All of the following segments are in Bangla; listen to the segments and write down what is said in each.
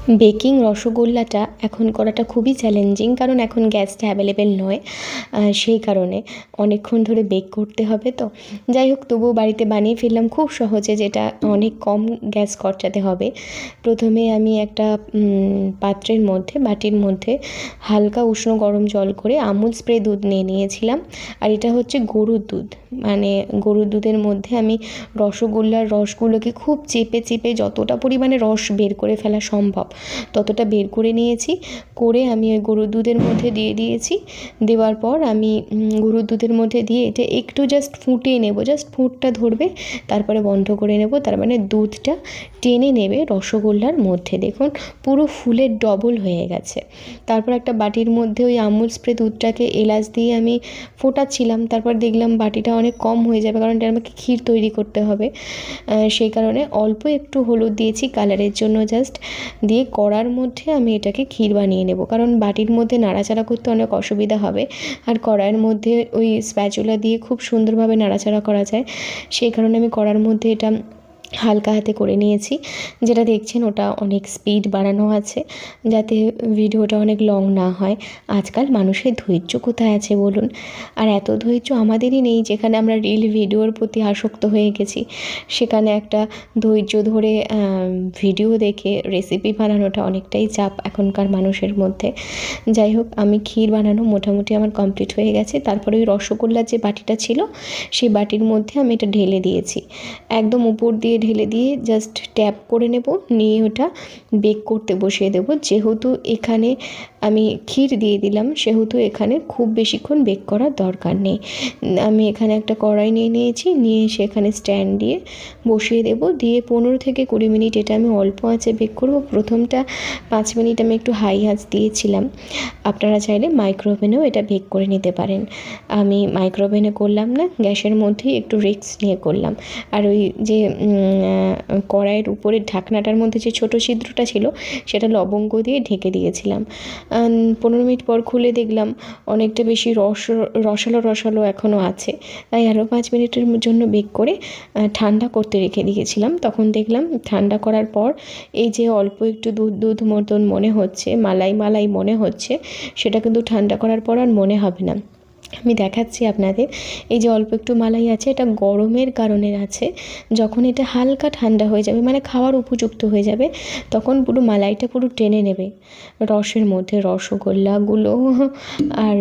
বেকিং রসগোল্লাটা এখন করাটা খুবই চ্যালেঞ্জিং, কারণ এখন গ্যাসটা অ্যাভেলেবেল নয়। সেই কারণে অনেকক্ষণ ধরে বেক করতে হবে তো। যাই হোক, তবুও বাড়িতে বানিয়ে ফেললাম খুব সহজে, যেটা অনেক কম গ্যাস খরচাতে হবে। প্রথমে আমি একটা পাত্রের মধ্যে, বাটির মধ্যে হালকা উষ্ণ গরম জল করে আমুল স্প্রে দুধ নিয়ে নিয়েছিলাম। আর এটা হচ্ছে গরুর দুধ, মানে গরুর দুধের মধ্যে আমি রসগোল্লার রসগুলোকে খুব চেপে চেপে যতটা পরিমাণে রস বের করে ফেলা সম্ভব ততটা বের করে নিয়েছি। করে আমি ওই গরুর দুধের মধ্যে দিয়ে দিয়েছি। দেওয়ার পর আমি গরুর দুধের মধ্যে দিয়ে এটা একটু জাস্ট ফুটিয়ে নেব, জাস্ট ফুটটা ধরবে, তারপরে বন্ধ করে নেব। তার মানে দুধটা টেনে নেবে রসগোল্লার মধ্যে। দেখুন পুরো ফুলের ডবল হয়ে গেছে। তারপর একটা বাটির মধ্যে ওই আমুল স্প্রে দুধটাকে এলাচ দিয়ে আমি ফোটাচ্ছিলাম। তারপর দেখলাম বাটিটা অনেক কম হয়ে যাবে, কারণ এটা আমাকে ক্ষীর তৈরি করতে হবে। সেই কারণে অল্প একটু হলুদ দিয়েছি কালারের জন্য জাস্ট, দিয়ে কড়ার মধ্যে আমি এটাকে ক্ষীর বানিয়ে নেব, কারণ বাটির মধ্যে নাড়াচাড়া করতে অনেক অসুবিধা হবে। আর কড়াইয়ের মধ্যে ওই স্প্যাচুলা দিয়ে খুব সুন্দরভাবে নাড়াচাড়া করা যায়। সেই কারণে আমি কড়ার মধ্যে এটা হালকা হাতে করে নিয়েছি। যেটা দেখছেন ওটা অনেক স্পিড বাড়ানো আছে, যাতে ভিডিওটা অনেক লং না হয়। আজকাল মানুষের ধৈর্য কোথায় আছে বলুন? আর এত ধৈর্য আমাদেরই নেই, যেখানে আমরা রিল ভিডিওর প্রতি আসক্ত হয়ে গেছি। সেখানে একটা ধৈর্য ধরে ভিডিও দেখে রেসিপি বানানোটা অনেকটাই চাপ এখনকার মানুষের মধ্যে। যাই হোক, আমি ক্ষীর বানানো মোটামুটি আমার কমপ্লিট হয়ে গেছে। তারপরে ওই রসগোল্লার যে বাটিটা ছিল সেই বাটির মধ্যে আমি এটা ঢেলে দিয়েছি। একদম উপর দিয়ে ঢেলে দিয়ে জাস্ট ট্যাপ করে নেব, নিয়ে ওটা বেক করতে বসিয়ে দেবো। যেহেতু এখানে আমি ক্ষীর দিয়ে দিলাম, সেহেতু এখানে খুব বেশিক্ষণ বেক করার দরকার নেই। আমি এখানে একটা কড়াই নিয়ে নিয়েছি, নিয়ে সেখানে স্ট্যান্ড দিয়ে বসিয়ে দেবো। দিয়ে 15 থেকে 20 মিনিট এটা আমি অল্প আঁচে বেক করব। প্রথমটা 5 মিনিট আমি একটু হাই আঁচ দিয়েছিলাম। আপনারা চাইলে মাইক্রোওভেনেও এটা বেক করে নিতে পারেন। আমি মাইক্রোওভেনে করলাম না, গ্যাসের মধ্যেই একটু রিস্ক নিয়ে করলাম। আর ওই যে কড়াইয়ের উপরের ঢাকনাটার মধ্যে যে ছোটো ছিদ্রটা ছিল সেটা লবঙ্গ দিয়ে ঢেকে দিয়েছিলাম। 15 মিনিট পর খুলে দেখলাম অনেকটা বেশি রসালো এখনও আছে। তাই আরও 5 মিনিটের জন্য বেক করে ঠান্ডা করতে রেখে দিয়েছিলাম। তখন দেখলাম ঠান্ডা করার পর এই যে অল্প একটু দুধ মতন মনে হচ্ছে, মালাই মনে হচ্ছে, সেটা কিন্তু ঠান্ডা করার পর আর মনে হবে না। আমি দেখাচ্ছি আপনাদের। এই যে অল্প একটু মালাই আছে, এটা গরমের কারণে আছে। যখন এটা হালকা ঠান্ডা হয়ে যাবে, মানে খাওয়ার উপযুক্ত হয়ে যাবে, তখন পুরো মালাইটা পুরো টেনে নেবে রসের মধ্যে। রসগোল্লাগুলো আর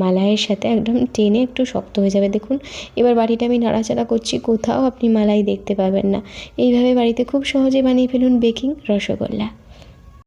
মালাইয়ের সাথে একদম টেনে একটু শক্ত হয়ে যাবে। দেখুন এবার বাটিটা আমি নাড়াচাড়া করছি, কোথাও আপনি মালাই দেখতে পাবেন না। এইভাবে বাড়িতে খুব সহজে বানিয়ে ফেলুন বেকিং রসগোল্লা।